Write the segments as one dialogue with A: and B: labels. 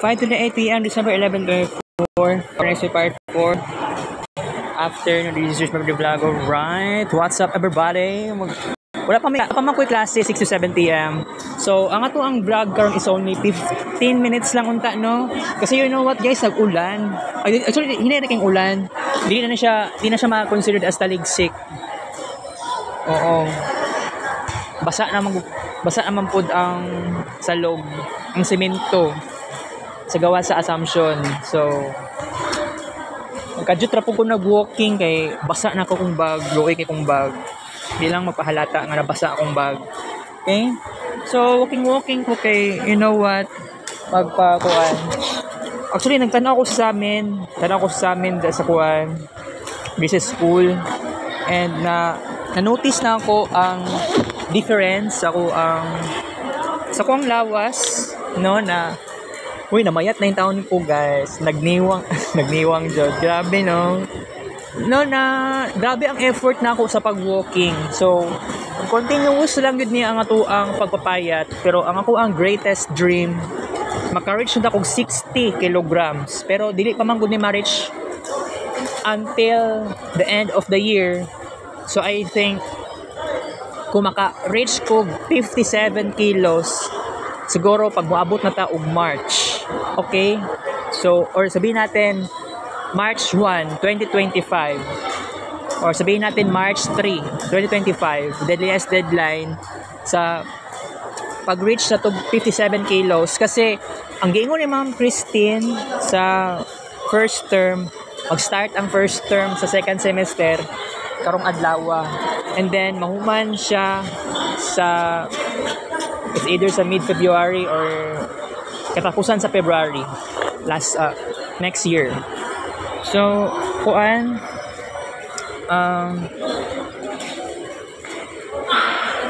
A: 5:28 p.m. December 11, 2024. Next part 4. After nag-research my vlog, right? What's up, everybody? Wala pa man ko klase 6 to 7 p.m. So, ang ato ang vlog karon is only 15 minutes lang unta, no? Kasi you know what, guys, nag-ulan. Actually, hindi na kayong ulan. Hindi na siya ma-considered as taligsik. Oo. Basa naman po ang salog, ang semento sa gawa sa Assumption. So, nagkadyot ra po ko nag-walking kay basa na ko kong bag, luoy kay kong bag. Hindi lang mapahalata nga nabasa akong bag. Okay? So, walking ko kay, you know what, magpakuan. Actually, nagtanaw ko sa amin sa kuan, business school. And na-notice na ako ang difference, sa kuang lawas, no, na uy, namayat na yung taon ko, guys. Nagniwang jod. Grabe, no? Grabe ang effort na ako sa pag-walking. So, continuous lang yun niya ang pagpapayat. Pero ang greatest dream, maka-reach na akong 60 kilograms. Pero dili pa man gud ni ma-reach until the end of the year. So, I think, kung maka-reach ko 57 kilos, siguro pag maabot na ta og March. Okay? So, or sabihin natin March 1, 2025. Or sabihin natin March 3, 2025. Deadliest deadline sa pag-reach sa 57 kilos. Kasi, ang giingon ni Ma'am Christine sa first term, mag-start ang first term sa second semester, karong adlaw. And then, mahuman siya sa it's either sa mid-February or katapusan sa February next year. So,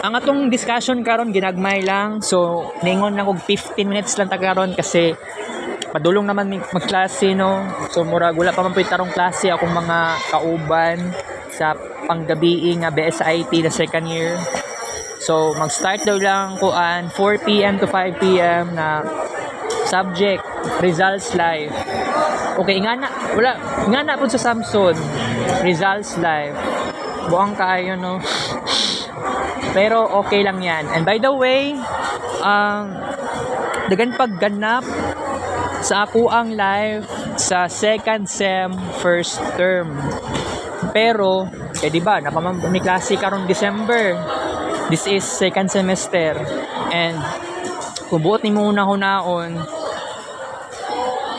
A: ang atong discussion karon ginagmay lang. So, ningon na kog 15 minutes lang ta karon kasi padulong naman magklase, no. So, murag wala pa man po tarong klase akong mga kauban sa panggabi nga BSIT na second year. So, mag-start daw lang 4 p.m. to 5 p.m. na subject, results live. Okay, nga na po sa Samson, results live. Buang kaayo, no? Pero okay lang yan. And by the way, dagan pagganap sa ako ang live sa second sem, first term. Pero, diba, may klase karong December. This is second semester. And kung buot ni muna hunaon,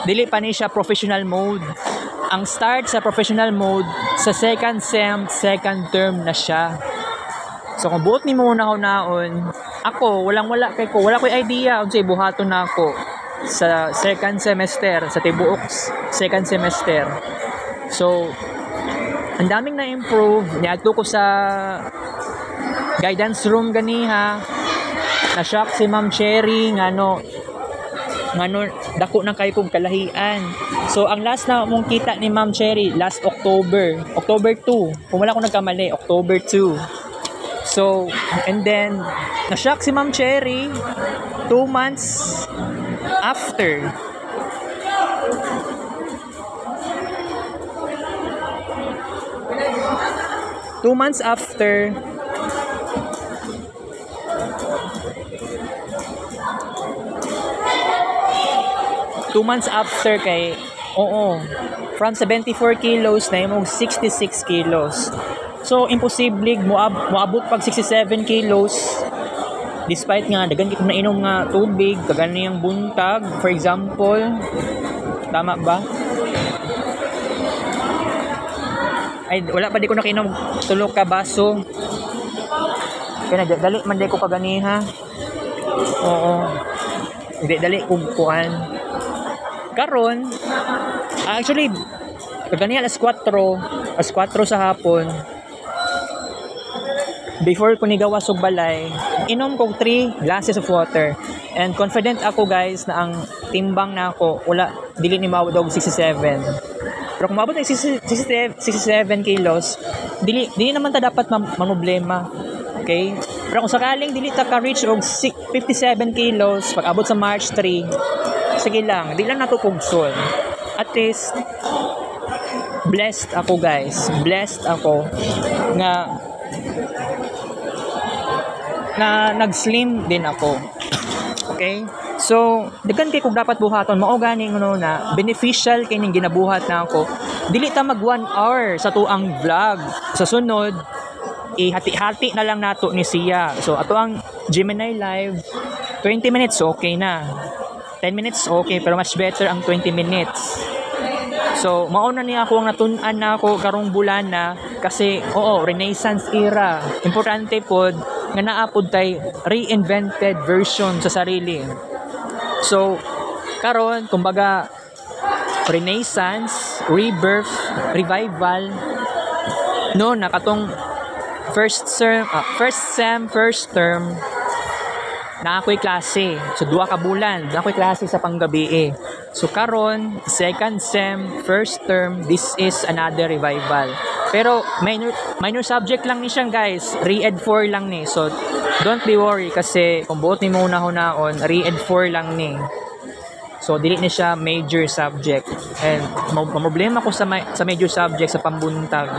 A: dili pa ni siya professional mode. Ang start sa professional mode sa second sem, second term na siya. So kung buot ni muna hunaon, ako wala ko idea unsay buhaton na ako sa second semester, sa tibuok second semester. So ang daming na-improve. Niadto ko sa guidance room ganiha, na-shock si Ma'am Cherry ngano dako na kay kog kalahian. So ang last na mong kita ni Ma'am Cherry last October 2, kung wala ko nagkamali, October 2. So and then na-shock si Ma'am Cherry 2 months after. 2 months after, kay, from 74 kilos na yung 66 kilos. So, imposible moabot pag 67 kilos despite nga, dagan kitong nainom nga tubig, kagan niyang buntag, for example. Tama ba? Ay, wala pa di ko nakinom 3 ka baso. Kaya dali man di ko kaganiha. Oo. Hindi, dali kong kuhan. Karon, actually, kaganiha alas 4 sa hapon. Before ko nigawas og balay, inom ko 3 glasses of water. And confident ako, guys, na ang timbang na ako, dili ni mawad og 67. Pero kung mabot ng 67 kilos, dili naman ta dapat problema. Okay? Pero kung sakaling dili ta ka-reach og 57 kilos pag abot sa March 3, sige lang, di lang nato pugson. At least blessed ako guys, blessed ako na nag-slim din ako. Okay? So, daghan kay kung dapat buhaton, mao gani ngono na beneficial kay ning ginabuhat na ako. Dili ta mag 1 hour sa tuang vlog. Sa sunod, ihati-hati na lang nato ni siya. So, ato ang Gemini Live 20 minutes okay na. 10 minutes okay, pero much better ang 20 minutes. So, mauna niya ako ang natun-an na ako karong bulan na kasi oo, Renaissance era. Importante pod nga naapod tay reinvented version sa sarili. So, karon kumbaga Renaissance, rebirth, revival no nakatong first term na ako'y klase. So, 2 ka bulan na ako'y klase sa panggabi. So, karon second sem, first term, this is another revival. Pero, minor subject lang ni siyang guys. Re-ed 4 lang ni. So, don't be worry kasi kung buot ni mo una-hunaon, re-ed 4 lang ni. So, dili ni siya major subject. And, problema ko sa major subject sa pambuntag.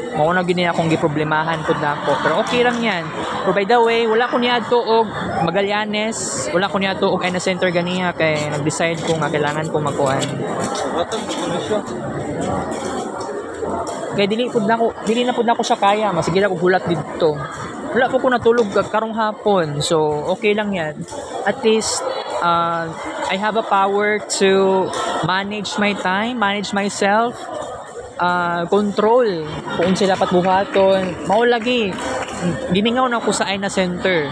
A: Mauna gini akong giproblemahan pud na ako. Pero okay lang yan. Pero by the way, wala ko niya to og Magallanes, wala ko niya to og Aina Center ganiya kay nag-decide ko nga kailangan ko magkuan. Kay dili na pud nako siya kaya, masige ko gulat didto. Wala po ko natulog karong hapon. So okay lang yan. At least I have a power to manage my time, manage myself. Control kung sila dapat buhaton. Mao lagi giningaw na ko sa Aina Center.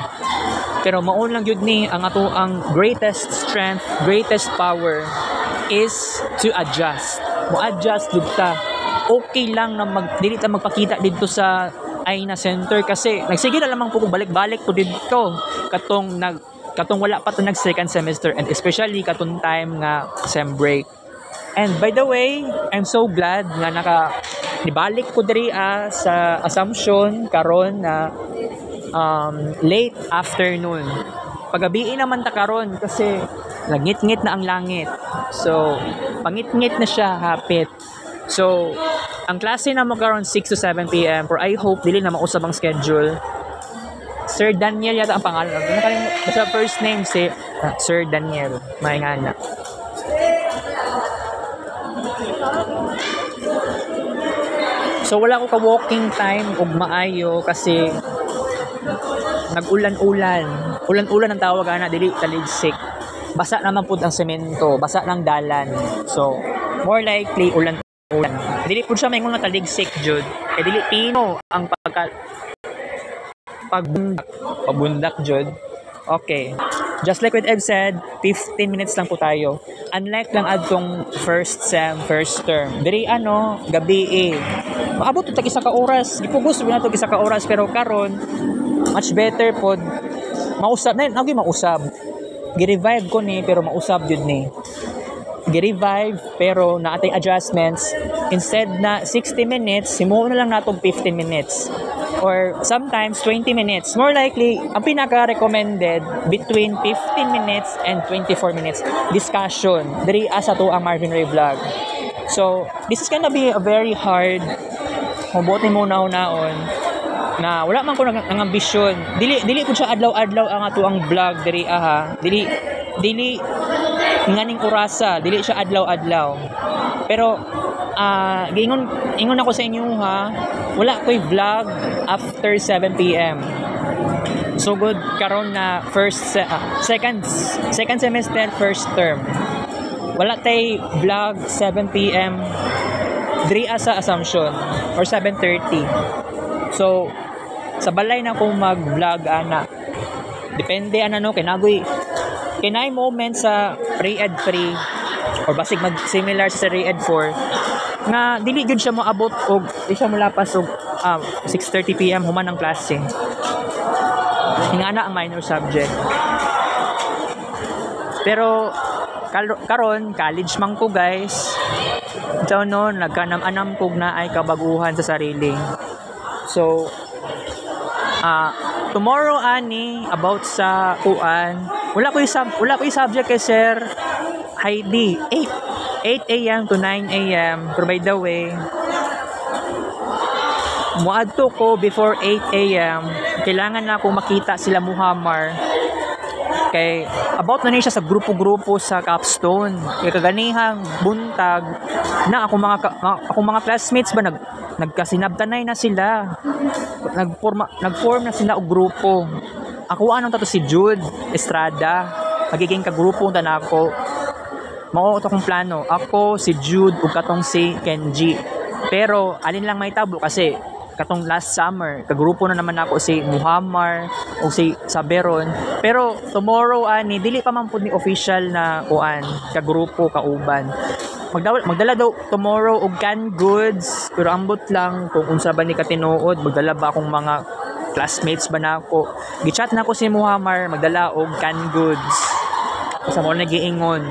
A: Pero mao lang gyud ni ang ato ang greatest strength, greatest power is to adjust. Mo adjust jud ta. Okay lang na dili ta magpakita didto sa Aina Center kasi nagsige na lamang po ko balik-balik po didto katong wala pa to nag second semester and especially katong time nga sem break. And by the way, I'm so glad nga nibalik ko diri sa Assumption karon na late afternoon. Pagabi naman ta karon kasi nagngit-ngit na ang langit. So, pangit-ngit na siya hapit. So, ang klase na mo karon 6 to 7 p.m. Pero I hope dili na mausab ang schedule. Sir Daniel yata ang pangalan. Sa first name si Sir Daniel. Maingana. So wala ko ka walking time ug maayo kasi nag-ulan-ulan. Ulan-ulan ang tawag ana dili taligsik. Basa naman pud ang semento, basa ng dalan. So more likely ulan-ulan. Dili pud siya maingon nga taligsik jud. Kay dili pino ang pagbundak jud. Okay. Just like what Ed said, 15 minutes lang po tayo. Unlike lang adtong first sem, first term. Diri gabi maabot ito isa ka oras. Gipugos na ito isa ka oras. Pero karon much better pod. Mausab. Mausab. Gi-revive ko ni, pero mausab yun ni. Gi-revive, pero naatay adjustments. Instead na 60 minutes, simuon na lang natong 15 minutes. Or sometimes 20 minutes. More likely, ang pinaka-recommended between 15 minutes and 24 minutes discussion. Diri asa to ang Marvin Ray vlog. So, this is gonna be a very hard mabuti mo naon na wala man ko ang ambisyon. Dili ko siya adlaw-adlaw ang ato ang vlog diri Dili nganing orasa, dili siya adlaw-adlaw. Pero ingon ako sa inyo wala ko'y vlog after 7 p.m. So good karon na second semester first term. Wala tay vlog 7 p.m. diri sa Assumption or 7:30. So sa balay na ko mag-vlog ana. Depende kinay moment sa re-ed 3 or basig mag-similar sa re-ed 4 nga dili gyud siya moabot og di siya molapas og 6:30 p.m. human ang klase. Ingana ang minor subject. Pero karon college man ko guys. So no, nagkanam-anam kog na ay kabaguhan sa sarili. So tomorrow ani about sa wala ko yung subject kay Sir Heidi. 8 a.m. to 9 a.m. Pero by the way, muadto ko before 8 a.m. Kailangan na akong makita sila Muhammar. Kay about na niya sa grupo-grupo sa capstone. Kay kaganihang buntag na ako mga classmates ba nagkasinabtanay na sila. Nag-form na sila og grupo. Ako anong tato si Jude Estrada. Magiging kagrupo ta na ako. Mao to kong plano. Ako si Jude ug katong si Kenji. Pero alin lang may tabo kasi katong last summer kagrupo na naman ako si Muhammar o si Saberon. Pero tomorrow ani dili pa man pud ni official na kuan kagrupo kauban. Magdala daw tomorrow og canned goods pero ambot lang kung unsa ba ni katinuod. Magdala ba akong mga classmates ba na ako. Gichat na ko si Muhammar magdala og canned goods. Sa mo nagiingon.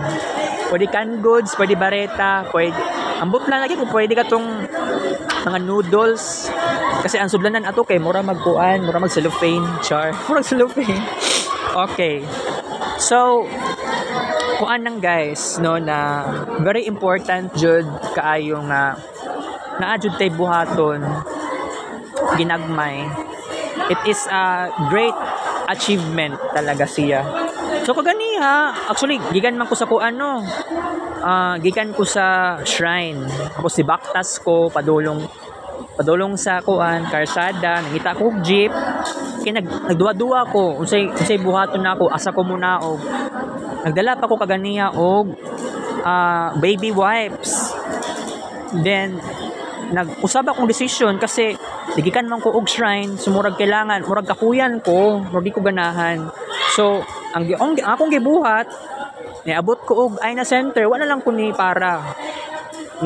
A: Pwede canned goods, pwede bareta, pwede ambot lang lagi kung pwede katong mga noodles. Kasi ang sudlanan ato kay mura magkuan, mura mag cellophane, char. Mura cellophane. Okay. So, kuan nang guys, no, na very important jud kaayo nga naadjud tay buhaton ginagmay. It is a great achievement talaga siya. So kaganiha, actually gikan man ko sa kuan no. Gikan ko sa shrine. Ako si Baktas ko padulong sa kuan karsada, nangita ko og jeep. Kay nagduwa-duwa ko unsay buhaton nako, asa ko muna og nagdala pa ko kaganiha og baby wipes. Then nag-usab akong decision kasi digikan man ko og shrine, sumurag kailangan, murag kakuyan ko, murag di ko ganahan. So ang akong gibuhat niabot ko og Aina Center, wala lang ko ni para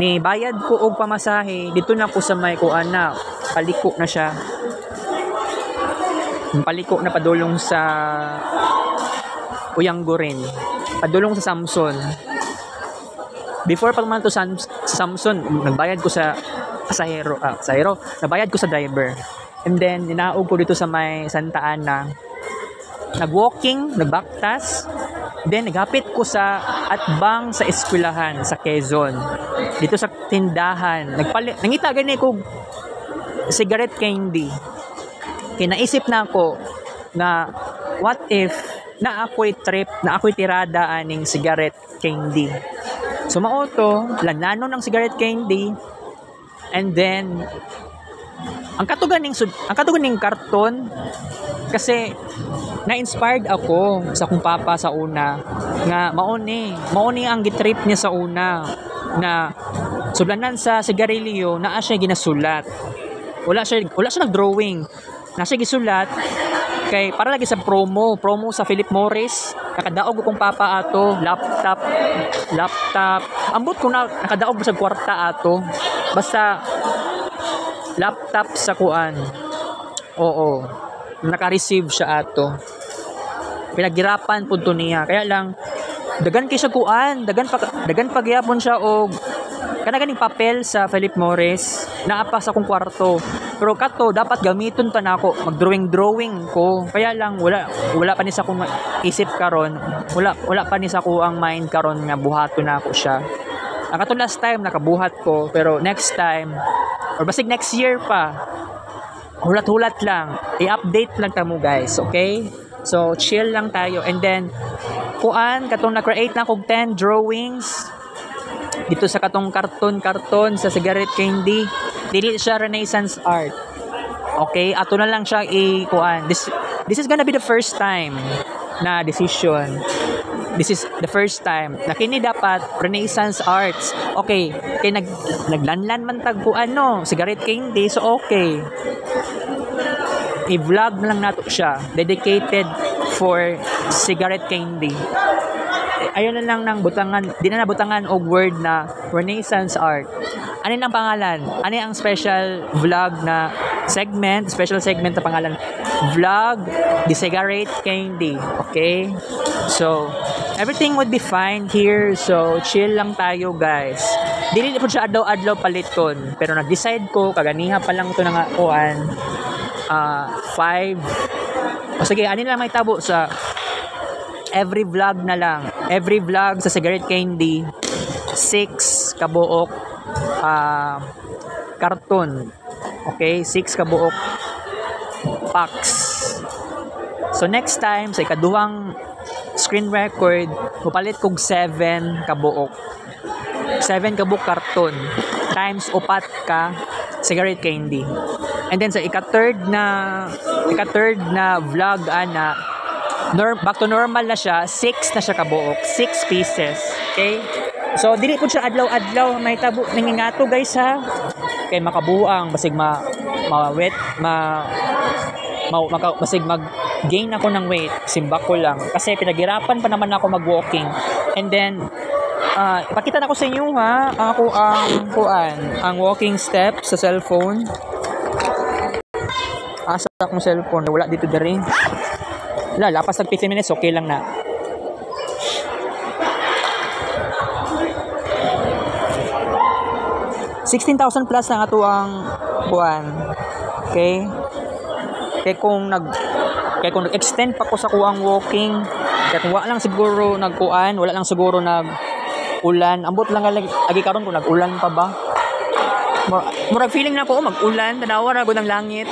A: ni bayad ko og pamasahe dito na ko sa may kuan na paliko na siya, paliko na padulong sa Uyanggurin, padulong sa Samson. Before pa man to sa Samson, nagbayad ko sa pasahero, nagbayad ko sa driver, and then ninaog ko dito sa may Santa Ana, nag-walking, nagbaktas, then naghapit ko sa atbang sa eskwelahan sa Quezon, dito sa tindahan, nangita gani ko cigarette candy. Kaya naisip na ako na what if na ako'y tirada aning cigarette candy. So maoto, lanano ng cigarette candy, and then ang katugan ning karton kasi na-inspired ako sa kong papa sa una nga mauni ang gitrip niya sa una na sulanan sa sigarilyo naa siya ginasulat. Wala siya nag-drawing. Na siya gisulat kay para lagi sa promo sa Philip Morris. Nakadaog kong papa ato, laptop. Ambot ko na nakadaog sa kwarta ato. Basta laptop sa kuan. Oo. Naka-receive siya ato. Pinaghirapan pud to niya. Kaya lang dagan kay siya kuan, dagan pagyapon siya og kana ganing papel sa Philip Morris naa pa sa akong kwarto. Pero kato dapat gamiton pa nako, mag-drawing ko. Kaya lang wala pa ni sa akong isip karon. Wala pa ni sa ako ang mind karon nga buhaton nako siya. Ang kato last time nakabuhat ko, pero next time or basig next year pa, hulat-hulat lang, i-update lang ta mo guys, okay? So chill lang tayo, and then kuan katong na-create na kog 10 drawings dito sa katong karton sa cigarette candy. Dili siya Renaissance art, okay? Ato na lang siya kuan. This is gonna be the first time na decision. This is the first time na kini dapat Renaissance arts. Okay, kay naglanlan man tag kuan no, cigarette candy, so okay. I-vlog na lang nato siya, dedicated for cigarette candy. Ayun na lang nang butangan, di na butangan og word na Renaissance art. Ano ang pangalan? Ano ang special vlog na segment, special segment na pangalan? Vlog the cigarette candy, okay? So, everything would be fine here. So, chill lang tayo, guys. Dili po siya adlaw-adlaw paliton, pero nag-decide ko kaganiha pa lang ito nga kuan 5. O sige, ani lang may tabo sa every vlog na lang. Every vlog sa Cigarette Candy, 6 kabuok karton. Okay, 6 kabuok packs. So next time sa ikaduhang screen record, mupalit kog 7 kabuok. 7 kabuok karton times 4 ka Cigarette Candy. And then sa ika-third na vlog ana, back to normal na siya, 6 na siya kabuok, 6 pieces. Okay? So dili pud siya adlaw-adlaw may tabo nangingato guys ha. Kay makabuang basig ma-wet basig mag-gain ako ng weight, simbak ko lang kasi pinagirapan pa naman ako mag-walking. And then ipakita na ko sa inyo ha, ako ang walking step sa cellphone. Asa akong cellphone, wala dito dari. Wala, lapas tag 15 minutes, okay lang na. $16,000 plus na ato ang kuan. Okay? Kaya kung nag-extend pa ko sa kuang walking, kaya kung wala lang siguro nagkuan, wala lang siguro nag-ulan, ambot lang agi karon kung nag-ulan pa ba. Murag feeling na ko mag-ulan, tanawa ra gud ang langit.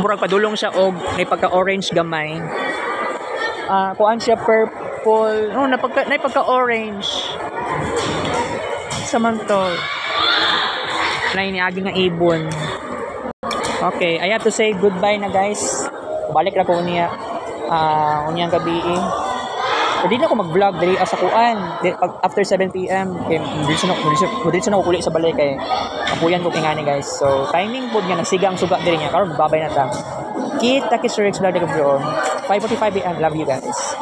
A: Murag padulong siya og may pagka-orange gamay. Kuan siya purple. Oh, napagka-orange. Samantol. Na iniagi nga ibon. Okay, I have to say goodbye na guys. Balik ra ko niya unyang gabi. Pwede na ako mag-vlog dali sa kuan after 7 PM. Okay, dito na ko kuli sa balay kay akuyan ko kingani guys. So timing pod nga nagsigang suga diri niya karon babay na ta. Kita kay Sir X Vlog de Cabrio. 5:45 AM. Love you guys.